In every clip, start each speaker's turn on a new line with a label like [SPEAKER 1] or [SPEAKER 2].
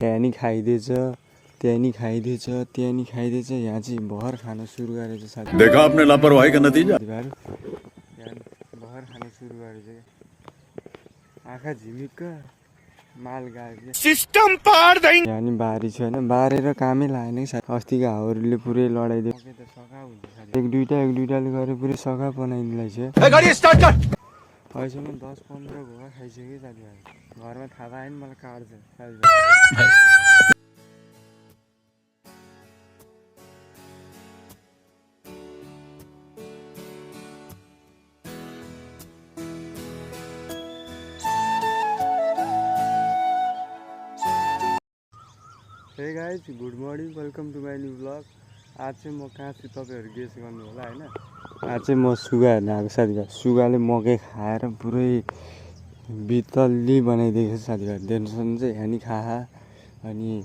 [SPEAKER 1] त्यहाँ नि खाइदिएछ, त्यहाँ नि खाइदिएछ, त्यहाँ नि खाइदिएछ, यहाँ चाहिँ भर खान सुरु गरेछ साथी।
[SPEAKER 2] देखा आपने लापरवाही का नतीजा।
[SPEAKER 1] साथीभाइहरू यहाँ भर खान सुरु गरेछ क्या, आँखा झिमिक्क माल गायो सिस्टम पार्दै। यहाँ नि बारी छ होइन, बारेर कामै लागेन कि साथी। अस्तिको हाउहरूले पुरै लडाइदियो। मकै त सखा हुन्छ साथी, एक दुइटाले गरेर पुरै सखा बनाइदिँदैछ। अहिलेसम्म 10-15 घोगा खाइसक्यो साथीभाइ। घरमा थाहा पायो नि मलाई काट्छ साथीभाइ। Hey guys, good morning, welcome to my new blog. आज चाहिँ म कहाँ छु तपाईँहरू गेस गर्नु होला होइन। आज चाहिँ म सुगा हेर्न आएको साथीभाइ। सुगाले मकै खाएर पुरै बितल्ली बनाइदिएको छ साथीभाइ। टेन्सन चाहिँ यहाँ नि खाहा अनि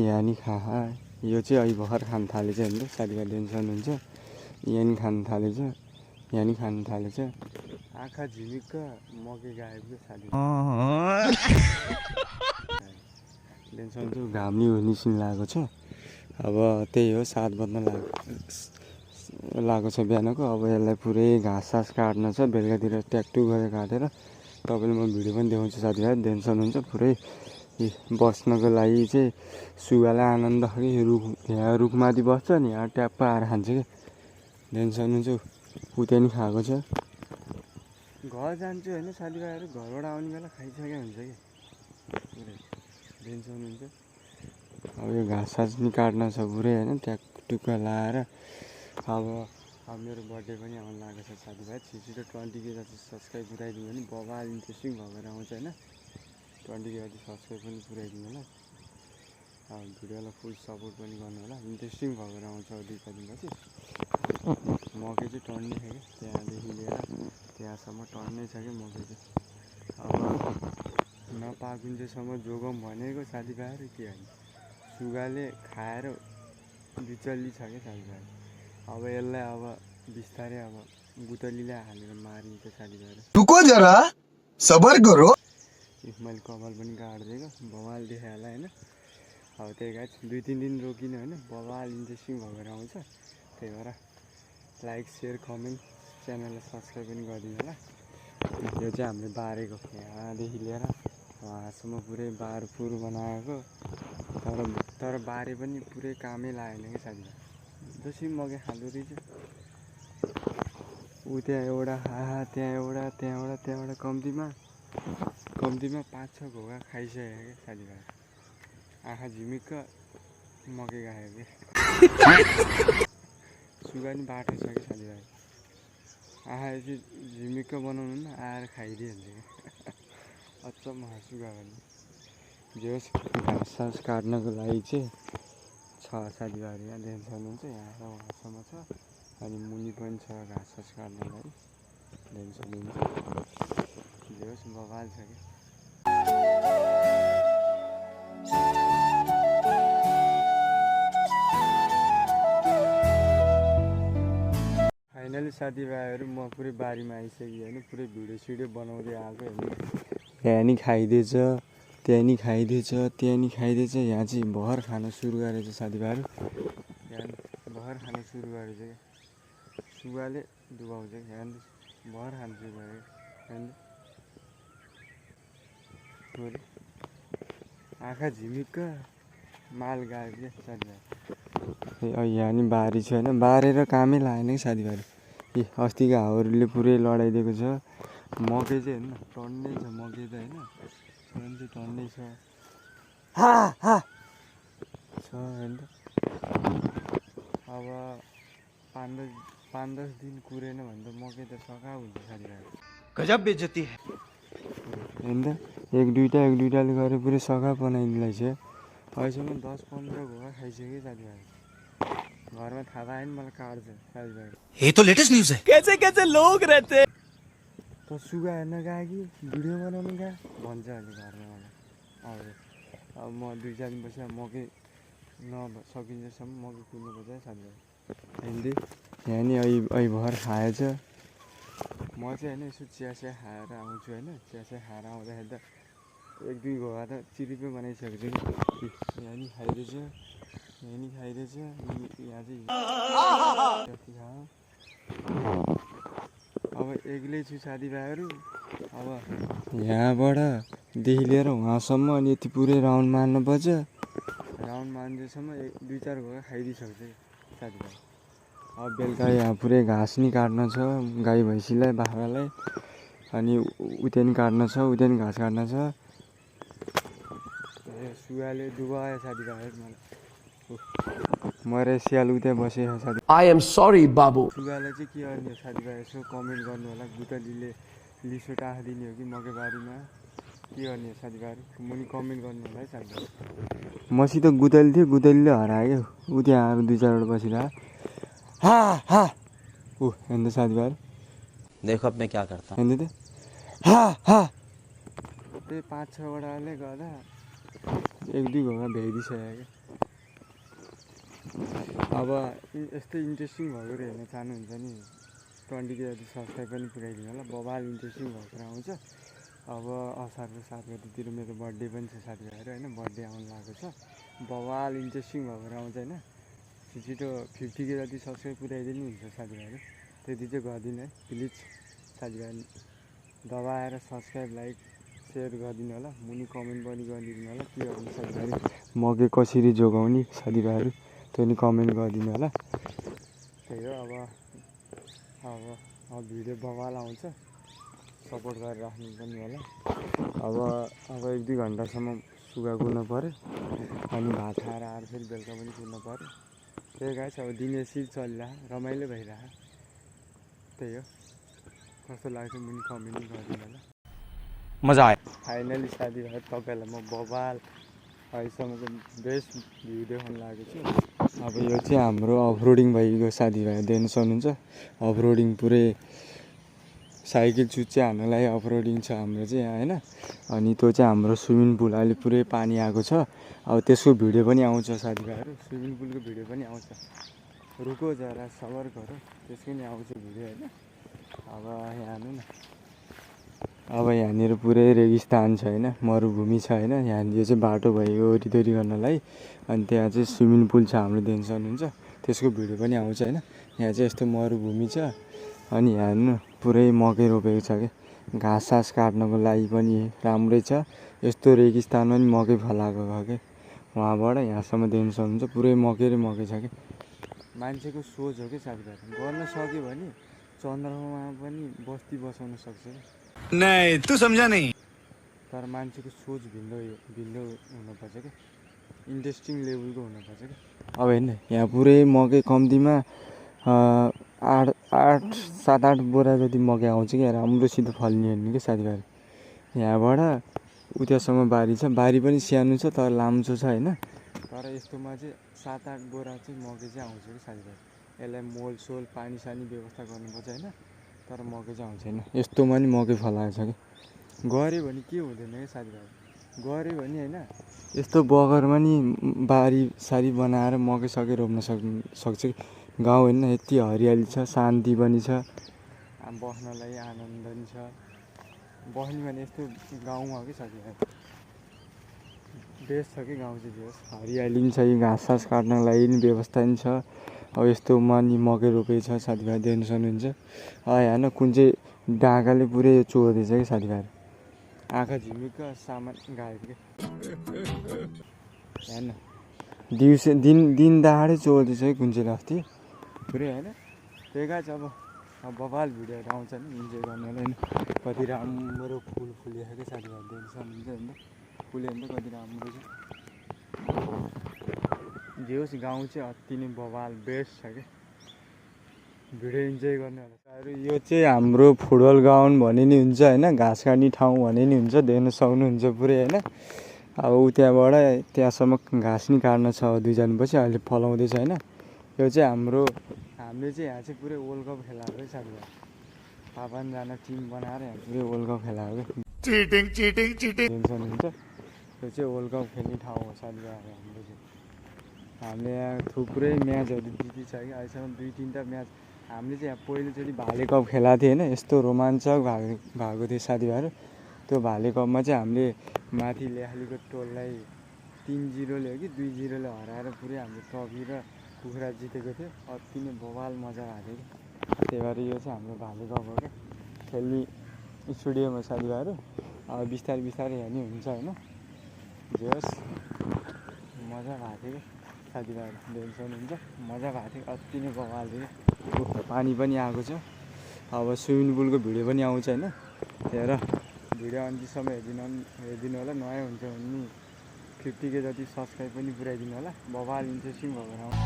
[SPEAKER 1] यहाँ नि खाहा। यो चाहिँ अहिले भर्खर खान थालेछ होइन साथीभाइ, टेन्सन हुन्छ। यहाँ नि खान थालेछ, यहाँ नि खान थालेछ। आँखा झिमिक्क मकै गाएको साथीभाइ। टेन्सन चाहिँ घाम नि निस्किन लागेको छ। अब त्यही हो, 7 बज्न लागेको छ बिहानको। अब यसलाई पुरै घाँस काट्न छ, बेलुकातिर ट्याक्टु गरेर काटेर तपाईँले म भिडियो पनि देखाउँछु साथीभाइ। टेन्सन हुन्छ पुरै बस्नको लागि चाहिँ। सुगालाई आनन्द कि यहाँ रुखमाथि बस्छ नि, यहाँ ट्याप्प आएर खान्छ कि। टेन्सन हुन्छ, उता नि खाएको छ। घर जान्छु होइन साथीभाइहरू, घरबाट आउने बेला खाइसकेको हुन्छ कि पुरै टेन्सन हुन्छ। अब यो घाँस नि काट्न छ पुरै होइन, ट्याकटुक्क लाएर। अब मेरो बर्थडे पनि आउनु लागेको छ साथीभाइ। छिटो 20K जति सब्सक्राइब पुऱ्याइदिनु भने बबाल इन्ट्रेस्टिङ भएर आउँछ होइन। 20K जति सब्सक्राइब पनि पुऱ्याइदिनु होला। अब भिडियोलाई फुल सपोर्ट पनि गर्नु होला, इन्ट्रेस्टिङ भएर आउँछ दुई दिनपछि। मकै चाहिँ टन्नै छ कि, त्यहाँदेखि लिएर त्यहाँसम्म टन्नै छ कि मकै चाहिँ। अब नपाकुन्जेलसम्म जोगौँ भनेको साथीभाइहरू, के होइन सुगाले खाएर बिचल्ली छ क्या साथीभाइ। अब यसलाई अब बिस्तारै अब गुतलीले हालेर मारिन्छ साथीभाइहरू।
[SPEAKER 3] रुको जरा सबर करो।
[SPEAKER 1] मैले कपाल पनि काटिदिएको, बवाल देखायो होला होइन। अब त्यही गाइस 2-3 दिन रोकिने होइन, बवाल इन्ट्रेस्टिङ भएर आउँछ। त्यही भएर लाइक, सेयर, कमेन्ट, च्यानललाई सब्सक्राइब पनि गरिदिनु होला। यो चाहिँ हामीले बारेको, यहाँदेखि लिएर वहाँसम्म पुरै बारपुर बनाएको। तर बारे पनि पुरै कामै लागेन कि साथीभाइ। जसरी मकै खाँदो रहेछ, ऊ त्यहाँ एउटा त्यहाँबाट कम्तीमा 5-6 घोगा खाइसक्यो क्या साथीभाइ। आँखा झिमिक्क मकै गायो क्या। सुगा नि बाटो छ कि साथीभाइ। आँखा चाहिँ झिमिक्क बनाउनु न, आएर खाइदिइहाल्छ क्या। अचम्म सुगा भन्ने जे होस्, घाँस काट्नको लागि चाहिँ छ साथीभाइहरू। यहाँ टेन्सन हुन्छ, यहाँ र वहाँसम्म छ। अनि मुनि पनि छ घाँस काट्नको लागि, टेन्सन हुन्छ। जे होस् बवाल छ कि। फाइनली साथीभाइहरू म पुरै बारीमा आइसकेँ होइन। पुरै भिडियो बनाउँदै आएको होइन। यहाँ नि खाइदिएछ, त्यहाँ नि खाइदिएछ, त्यहाँ नि खाइदिएछ, यहाँ चाहिँ भर खान सुरु गरेछ साथीभाइहरू। यहाँ भर खान सुरु गरेछ क्या, सुगाले डुबाउँछ क्या। यहाँ भर खान सुरु गरेको पुरै आँखा झिमिक्क माल गायो क्या साथीभाइ। यहाँ नि बारी छ होइन, बारेर कामै लागेन कि साथीभाइहरू। अस्तिको हाउहरूले पुरै लडाइदिएको छ। मकै चाहिँ हेर्नु न, टन्नै छ मकै त होइन, झन् चाहिँ टन्नै छ। छ होइन। अब 5-10 दिन कुरेन भने त मकै त सखा हुन्छ साथीभाइ।
[SPEAKER 3] गजब बेइज्जती है।
[SPEAKER 1] होइन, एक दुइटाले गरेर पुरै सखा बनाइदिँदैछ। अहिलेसम्म 10-15 घोगा खाइसक्यो साथीभाइ। घरमा थाहा पायो नि मलाई काट्छ साथीभाइ।
[SPEAKER 3] ये तो लेटेस्ट न्यूज़ है। कैसे लोग रहते हैं।
[SPEAKER 1] त सुगा हेर्न गयो कि भिडियो बनाउनु गयो भन्छ अहिले घरमा मलाई। अब म 2-4 दिनपछि मकै नसकिन्जेलसम्म मकै कुर्नुपर्छ साथीभाइ। अहिले यहाँ नि अहिले भर खाएछ। म चाहिँ होइन यसो चिया खाएर आउँछु होइन। चिया खाएर आउँदाखेरि त एक दुई घोगा त चिरिपै बनाइसकेको छु कि यहाँ नि खाइरहेछ यहाँ नि खाइरहेछ यहाँ चाहिँ जति खाऊ अब एक्लै छु साथीभाइहरू अब यहाँबाट देखि लिएर उहाँसम्म अनि यति पुरै राउन्ड मार्नुपर्छ राउन्ड मार्नेसम्म दुई चार घोगा खाइदिइसक्छ साथीभाइ अब बेलुका यहाँ पुरै घाँस नि काट्न छ गाई भैँसीलाई बाख्रालाई अनि उता नि काट्न छ उता नि घाँस काट्न छ सुगाले डुबायो साथीभाइहरू मलाई मरे स्याल उतै बसेको साथी
[SPEAKER 2] I am sorry, Babu.
[SPEAKER 1] सुगालाई चाहिँ के गर्ने साथीभाइ यसो कमेन्ट गर्नु होला गुतलीले लिसो टाखिदिने हो कि मकै बारीमा के गर्ने साथीभाइहरू मुनि कमेन्ट गर्नु होला है साथीभाइ मसित गुतली थियो गुतलीले हरायो ऊ त्यहाँ आएर दुई चारवटा बसिरह हा हा ऊ हेर्नु त साथीभाइहरू
[SPEAKER 4] देखो अब मैं क्या करता हूँ
[SPEAKER 1] हेर्नु त हा हा त्यही 5-6वटाले गर्दा एक दुई घोगा भ्याइदिइसक्यो अब यस्तै इन्ट्रेस्टिङ भएकोहरू हेर्न चाहनुहुन्छ नि 20 के जति सब्सक्राइब पनि पुऱ्याइदिनु होला बबाल इन्ट्रेस्टिङ भएकोहरू आउँछ अब असारको 7 गतितिर मेरो बर्थडे पनि छ साथीभाइहरू होइन बर्थडे आउनु लागेको छ बबाल इन्ट्रेस्टिङ भएकोहरू आउँछ होइन छिटो 50 के जति सब्सक्राइब पुऱ्याइदिनु हुन्छ साथीभाइहरू त्यति चाहिँ गरिदिनु है प्लिज साथीभाइ दबाएर सब्सक्राइब लाइक सेयर गरिदिनु होला मुनि कमेन्ट पनि गरिदिनु होला के गर्नु साथीभाइहरू मकै कसरी जोगाउने साथीभाइहरू त्यो नि कमेन्ट गरिदिनु होला त्यही हो अब भिडियो बवाल आउँछ सपोर्ट गरेर राख्नु पनि होला अब एक दुई घन्टासम्म सुगा कुद्नु पऱ्यो अनि भात खाएर आएर फेरि बेलुका पनि कुद्नु पऱ्यो त्यही गाइस अब दिन यसरी चलिरहेको रमाइलो भइरहेको त्यही हो कस्तो लाग्छ मुनि कमेन्ट गरिदिनु होला
[SPEAKER 4] मजा आयो
[SPEAKER 1] फाइनली साथीभाइ तपाईँहरूलाई म बबाल अहिलेसम्मको बेस्ट भ्यू देखाउनु लागेको छु अब यो चाहिँ हाम्रो अफरोडिङ भइगयो साथीभाइ देख्न सक्नुहुन्छ अफरोडिङ पुरै साइकल चुट चाहिँ हान्नलाई अफरोडिङ छ हाम्रो चाहिँ यहाँ होइन अनि त्यो चाहिँ हाम्रो स्विमिङ पुल अहिले पुरै पानी आएको छ अब त्यसको भिडियो पनि आउँछ साथीभाइहरू स्विमिङ पुलको भिडियो पनि आउँछ रुको जरा सबर गरौँ त्यसको नि आउँछ भिडियो होइन अब यहाँ हेर्नु न अब यहाँनिर पुरै रेगिस्तान छ होइन मरुभूमि छ होइन यहाँनिर चाहिँ बाटो भयो वरिपरि गर्नलाई अनि त्यहाँ चाहिँ स्विमिङ पुल छ हाम्रो देख्न सक्नुहुन्छ त्यसको भिडियो पनि आउँछ होइन यहाँ चाहिँ यस्तो मरुभूमि छ अनि हेर्नु पुरै मकै रोपेको छ क्या घाँस सास काट्नको लागि पनि राम्रै छ यस्तो रेगिस्तानमा पनि मकै फलाएको छ क्या वहाँबाट यहाँसम्म देख्न सक्नुहुन्छ पुरै मकै र मकै छ क्या मान्छेको सोच हो क्या साथीभाइ गर्न सक्यो भने चन्द्रमामा पनि बस्ती बसाउन सक्छ
[SPEAKER 3] नहीं तू समझा नहीं
[SPEAKER 1] तर मान्छेको सोच भिन्न हुनुपर्छ क्या इन्ट्रेस्टिङ लेभलको हुनुपर्छ क्या अब हेर्नु यहाँ पुरै मकै कम्तीमा 7-8 बोरा जति मकै आउँछ क्या राम्रोसित फल्ने हेर्नु क्या साथीभाइ यहाँबाट उतासम्म बारी छ बारी पनि सानो छ तर लाम्चो छ होइन तर यस्तोमा चाहिँ 7-8 बोरा चाहिँ मकै चाहिँ आउँछ कि साथीभाइ यसलाई मोलसोल पानी सानी व्यवस्था गर्नुपर्छ होइन तर मकै चाहिँ आउँछ होइन यस्तोमा नि मकै फलाएको छ कि गऱ्यो भने के हुँदैन क्या साथीभाइ गऱ्यो भने होइन यस्तो बगरमा नि बारी सारी बनाएर मकै सकै रोप्न सक्छ कि गाउँ होइन यति हरियाली छ शान्ति पनि छ बस्नलाई आनन्द पनि छ बस्ने भने यस्तो गाउँमा हो कि साथीभाइ बेस्ट छ कि गाउँ चाहिँ बेस्ट हरियाली पनि छ यो घाँस सास काट्नको लागि पनि व्यवस्था पनि छ अब यस्तोमा नि मकै रोपेको छ साथीभाइ देख्न सक्नुहुन्छ हेर्न कुन चाहिँ डाँगाले पुरै चोर्दैछ कि साथीभाइ आँखा झिमिक्क सामान गाएको क्या हेर्न दिउँसो दिन दहाडै चोर्दैछ कि कुन चाहिँ अस्ति पुरै होइन त्यही गाछ अब बबाल भिडियोहरू आउँछ नि इन्जोय गर्नलाई होइन कति राम्रो फुल फुलेको क्या साथीभाइ देख्न सक्नुहुन्छ होइन फुल्यो भने त कति राम्रो छ जे होस् गाउँ चाहिँ अति नै बबाल बेस्ट छ क्या भिडियो इन्जोय गर्ने होला यो चाहिँ हाम्रो फुटबल ग्राउन्ड भने नि हुन्छ होइन घाँस काट्ने ठाउँ भने नि हुन्छ देख्न सक्नुहुन्छ पुरै होइन अब त्यहाँबाट त्यहाँसम्म घाँस नि काट्न छ दुईजनापछि अहिले फलाउँदैछ होइन यो चाहिँ हामीले चाहिँ यहाँ चाहिँ पुरै वर्ल्ड कप खेलाएको है साथीभाइ 55जना टिम बनाएर यहाँ पुरै वर्ल्ड कप खेलाएको टेन्सन हुन्छ यो चाहिँ वर्ल्ड कप खेल्ने ठाउँ हो साथीभाइ हाम्रो चाहिँ हामीले यहाँ थुप्रै म्याचहरू जितिसक्यो अहिलेसम्म 2-3टा म्याच हामीले चाहिँ यहाँ पहिलोचोटि भाले कप खेलाएको थियो होइन यस्तो रोमाञ्चक भएको थियो साथीभाइहरू त्यो भाले कपमा चाहिँ हामीले माथि लेखालीको टोललाई 3-0 हो कि 2-0 हराएर पुरै हाम्रो ट्रफी र कुखुरा जितेको थियो। अति नै बवाल मजा भएको थियो कि त्यही भएर यो चाहिँ हाम्रो भाले कप हो क्या। खेल्ने स्टुडियोमा साथीभाइहरू अब बिस्तारै बिस्तारै हेर्ने हुन्छ होइन। जे होस् मजा भएको थियो कि साथीभाइहरू टेन्सन हुन्छ मजा भएको थियो अति नै बवाल थियो। पानी पनि आएको छ अब स्विमिङ पुलको भिडियो पनि आउँछ होइन। त्यही भएर भिडियो अन्तिमसम्म हेरिदिनु होला। नयाँ हुन्छ भने 50K जति सब्सक्राइब पनि पुऱ्याइदिनु होला। बवाल इन्ट्रेस्टिङ भएर आउँछ।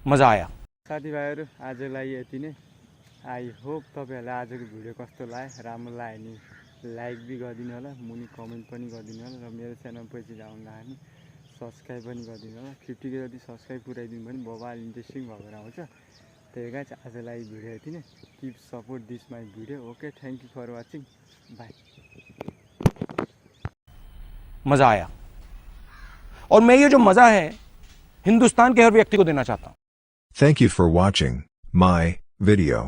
[SPEAKER 4] मज़ा आया।
[SPEAKER 1] साथीभाइहरू आजलाई यति नै। आई होप तपाईँहरूलाई आजको भिडियो कस्तो लाग्यो। राम्रो लाग्यो नि लाइक भी गरिदिनु होला, मुनि कमेन्ट पनि गरिदिनु होला र मेरो च्यानल पछि जाउँदाखेरि सब्सक्राइब पनि गरिदिनु होला। 50K जति सब्सक्राइब पुऱ्याइदिनु भने बवाल इन्ट्रेस्टिङ भएर आउँछ। त्यही गाइस आजलाई भिडियो यति नै। Keep support this my video. Okay, thank you for watching. Bye.
[SPEAKER 4] मज़ा आया और मैं ये जो मज़ा है हिंदुस्तान के हर व्यक्ति को देना चाहता हूँ।
[SPEAKER 2] Thank you for watching my video.